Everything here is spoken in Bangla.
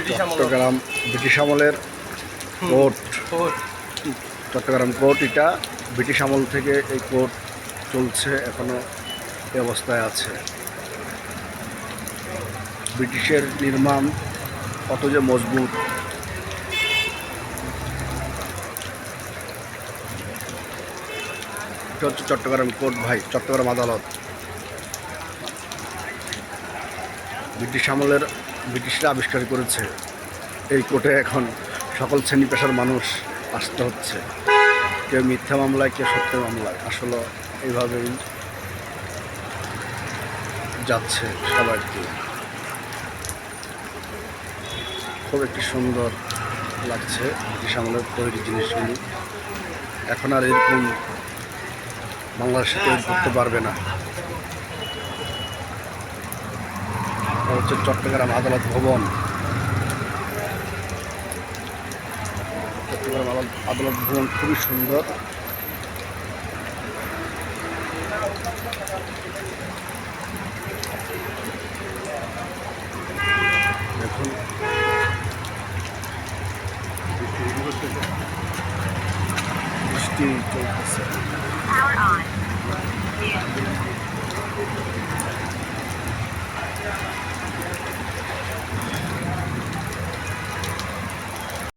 চট্টগ্রাম ব্রিটিশ আমলের কোর্ট। চট্টগ্রাম কোর্ট, এটা ব্রিটিশ আমল থেকে এই কোর্ট চলছে, এখনো এই অবস্থায় আছে। ব্রিটিশের নির্মাণ কত যে মজবুত। এটা হচ্ছে চট্টগ্রাম কোর্ট ভাই, চট্টগ্রাম আদালত। ব্রিটিশ আমলের ব্রিটিশরা আবিষ্কার করেছে এই কোর্টে এখন সকল শ্রেণী পেশার মানুষ আসতে হচ্ছে, কেউ মিথ্যা মামলায়, কেউ সত্য মামলায়। আসলে এইভাবেই যাচ্ছে সবাইকে। খুব একটি সুন্দর লাগছে ব্রিটিশ আমলের তৈরি জিনিসগুলি। এখন আর এরকম বাংলাদেশে তৈরি করতে পারবে না। হচ্ছে চট্টগ্রাম আদালত ভবন। চট্টগ্রাম আদালত ভবন খুবই সুন্দর। দেখুন বৃষ্টি চলতেছে।